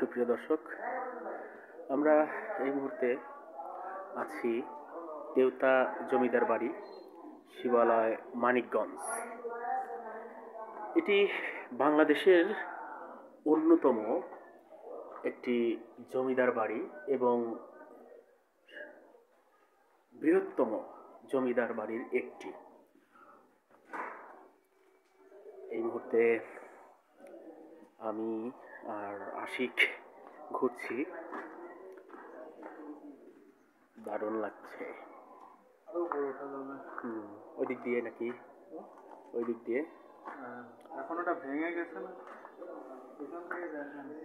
সুপ্রিয় দর্শক, আমরা এই মুহূর্তে আছি দেউতা জমিদার বাড়ি, শিবালয়, মানিকগঞ্জ। এটি বাংলাদেশের অন্যতম একটি জমিদার বাড়ি এবং বৃহত্তম জমিদার বাড়ির একটি। এই মুহূর্তে আমি আর আশিক ঘুরছি, দারুণ লাগছে। ওই দিক দিয়ে নাকি? ওই দিক দিয়ে এখন ওটা ভেঙে গেছে না?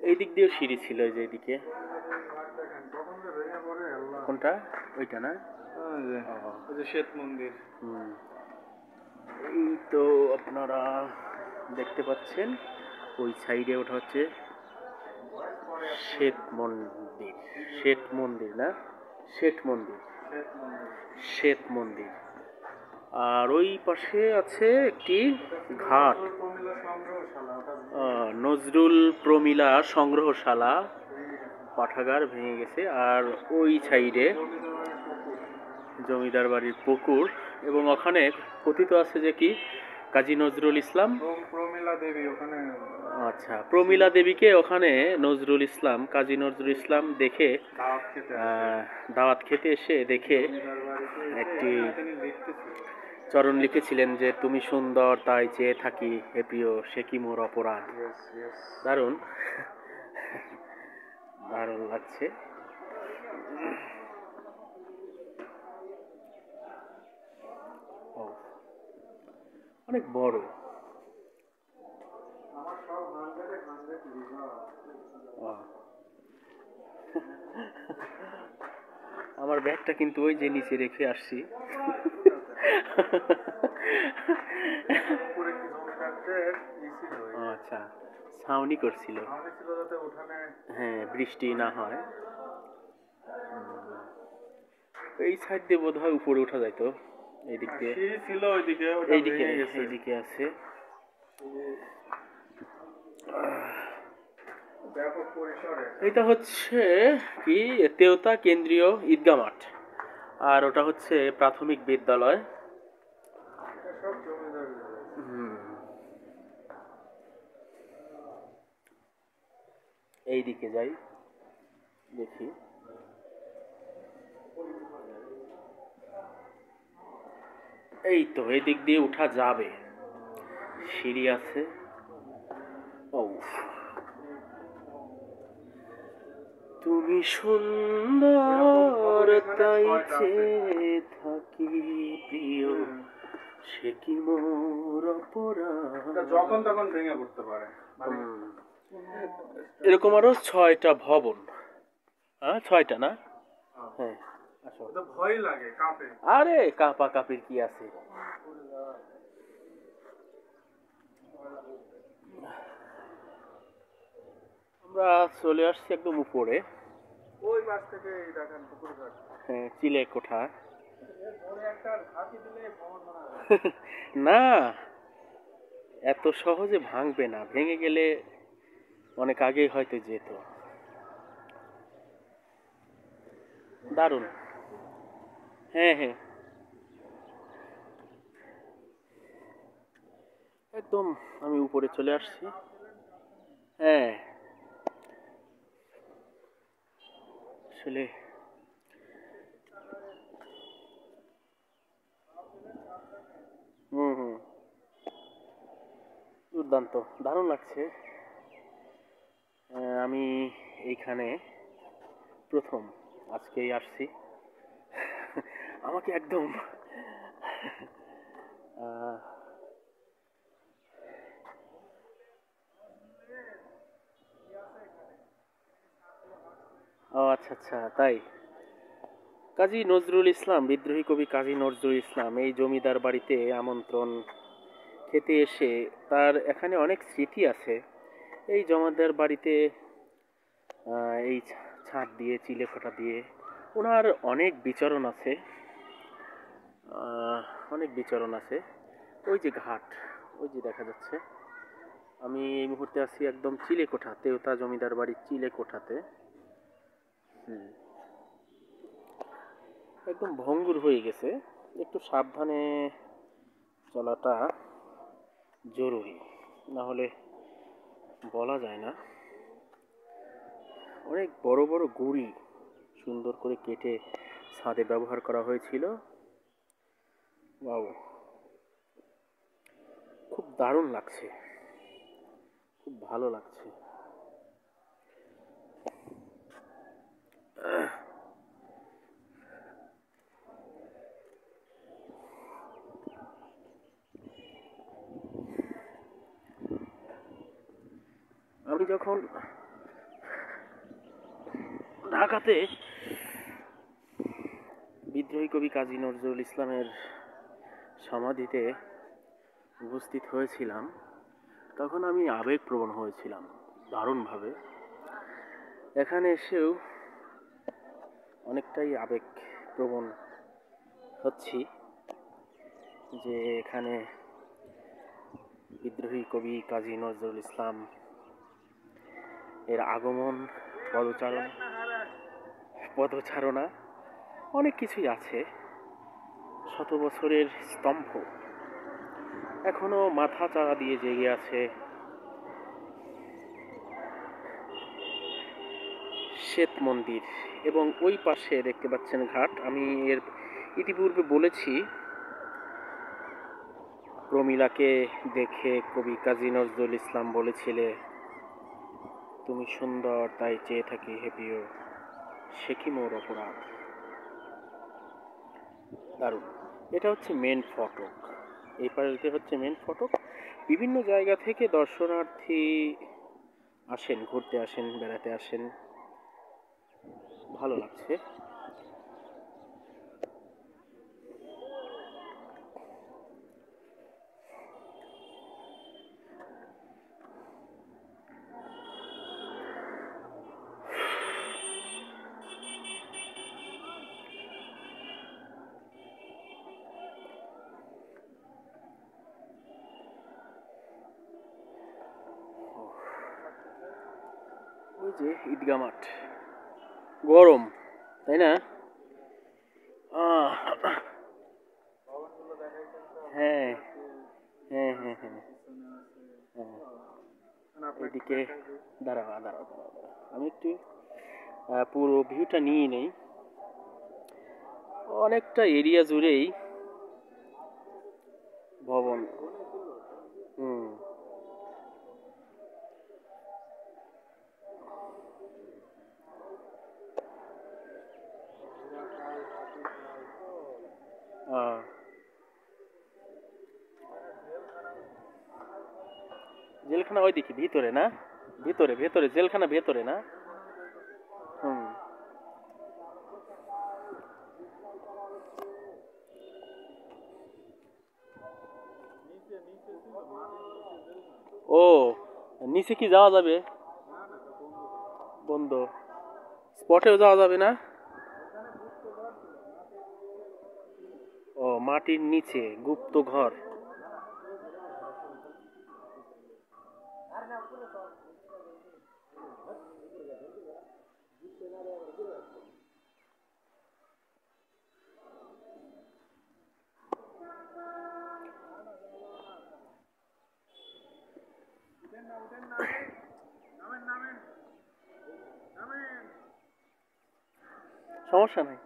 এই দিক দিয়েও সিঁড়ি ছিল, যে এদিকে। কোনটা? ওইটা না? ওই যে শ্বেত মন্দির। এই তো আপনারা দেখতে পাচ্ছেন, ওই সাইডে ওটা হচ্ছে শ্বেত মন্দির। শ্বেত মন্দির না, শ্বেত মন্দির, শ্বেত মন্দির। আর ওই পাশে আছে একটি ঘাট, নজরুল প্রমিলা সংগ্রহশালা, পাঠাগার ভেঙে গেছে। আর ওই সাইডে জমিদার বাড়ির পুকুর, এবং ওখানে কথিত আছে যে কি কাজী নজরুল ইসলাম, প্রমিলা দেবী ওখানে। আচ্ছা, প্রমিলা দেবীকে ওখানে নজরুল ইসলাম, কাজী নজরুল ইসলাম দেখে দাওয়াত খেতে এসে দেখে একটি চরণ লিখেছিলেন যে তুমি সুন্দর তাই চেয়ে থাকি, হে প্রিয় সে কি মোর অপরাধ। দারুণ দারুণ লাগছে। অনেক বড়। আমার ব্যাগটা কিন্তু ওই যে নিচে রেখে আসছি। আচ্ছা, ছাউনি করছিল, হ্যাঁ, বৃষ্টি না হয়। এই সাইড দিয়ে বোধ হয় উপরে উঠা যায়, তো এই দিক দিয়ে ছিল, ওইদিকে এইদিকে আছে। এটা হচ্ছে কি তেওতা কেন্দ্রীয় ঈদগাহ মাঠ, আর ওটা হচ্ছে প্রাথমিক বিদ্যালয়। এই দিকে যাই, দেখি। এই তো এই দিক দিয়ে উঠা যাবে, সিঁড়ি আছে। ও, তুমি সুন্দর তাই চেয়ে থাকি, প্রিয় সে কি মোর অপরাধ। যখন তখন ভেঙে পড়তে পারে। এরকম আরো 6টা ভবন। হ্যাঁ, 6টা না? হ্যাঁ, ভয় লাগে, কাঁপে। আরে কাঁপা কাঁপির কি আছে? আমরা চলে আসছি একদম উপরে। ওই পাশ থেকে দেখেন পুকুর ঘাট। হ্যাঁ, চিলে কোঠা। না, এত সহজে ভাঙবে না, ভেঙে গেলে অনেক আগেই হয়তো যেত। দারুণ। হ্যাঁ হ্যাঁ, একদম আমি উপরে চলে আসছি। হ্যাঁ, আসলে দুর্দান্ত, দারুণ লাগছে। আমি এইখানে প্রথম আজকেই আসছি। আমাকে একদম ও আচ্ছা আচ্ছা, তাই। কাজী নজরুল ইসলাম, বিদ্রোহী কবি কাজী নজরুল ইসলাম এই জমিদার বাড়িতে আমন্ত্রণ খেতে এসে তার এখানে অনেক স্মৃতি আছে। এই জমিদার বাড়িতে এই ছাদ দিয়ে, চিলেকোঠা দিয়ে ওনার অনেক বিচরণ আছে, অনেক বিচরণ আছে। ওই যে ঘাট, ওই যে দেখা যাচ্ছে। আমি এই মুহূর্তে আছি একদম চিলেকোঠা, তেওতা জমিদার বাড়ির চিলেকোঠাতে। একদম ভঙ্গুর হয়ে গেছে, একটু সাবধানে চলাটা জরুরি, না হলে বলা যায় না। অনেক বড় বড় গুড়ি সুন্দর করে কেটে ছাদে ব্যবহার করা হয়েছিল। ওয়াও, খুব দারুণ লাগছে, খুব ভালো লাগছে। আমি যখন ঢাকাতে বিদ্রোহী কবি কাজী নজরুল ইসলামের সমাধিতে উপস্থিত হয়েছিলাম, তখন আমি আবেগপ্রবণ হয়েছিলাম দারুণভাবে। এখানে এসেও অনেকটাই আবেগপ্রবণ হচ্ছি, যে এখানে বিদ্রোহী কবি কাজী নজরুল ইসলাম এর আগমন, পদচারণা অনেক কিছুই আছে। শত বছরের স্তম্ভ এখনো মাথা চাড়া দিয়ে জেগে আছে। শ্বেত মন্দির এবং ওই পাশে দেখতে পাচ্ছেন ঘাট। আমি এর ইতিপূর্বে বলেছি, প্রমীলাকে দেখে কবি কাজী নজরুল ইসলাম বলেছিলে, তুমি সুন্দর তাই চেয়ে থাকি হে প্রিয়, সে কি মোর অপরাধ। দারুণ। এটা হচ্ছে মেন ফটক, এই পাশে হচ্ছে মেন ফটক। বিভিন্ন জায়গা থেকে দর্শনার্থী আসেন, ঘুরতে আসেন, বেড়াতে আসেন, ভালো লাগছে। ওই যে ঈদগাহ মাঠ, গরম তাই না? হ্যাঁ হ্যাঁ হ্যাঁ হ্যাঁ হ্যাঁ, এদিকে দাঁড়াও দাঁড়াও দাঁড়াও দাঁড়াও, আমি একটু পুরো ভিউটা নিয়ে নেই। অনেকটা এরিয়া জুড়েই ভবন। হুম, জেলখানা ওইদিকে ভিতরে না? ভিতরে ভেতরে জেলখানা ভেতরে না? হুম। ও, নিচে কি যাওয়া যাবে? বন্ধ। স্পটেও যাওয়া যাবে না? ও, মাটির নিচে গুপ্ত ঘর। সমস্যা নাই,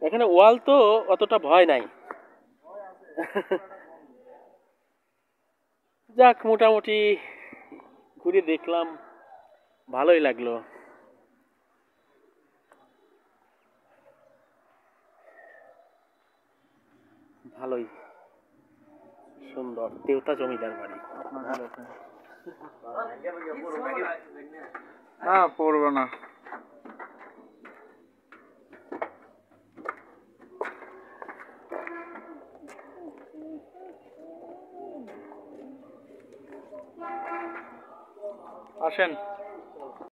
এখানে ওয়াল তো অতটা ভয় নাই। যাক, মোটামুটি ঘুরে দেখলাম, ভালোই লাগলো। ভালোই সুন্দর তেওতা জমিদার বাড়ি। না পড়বে না। আসেন।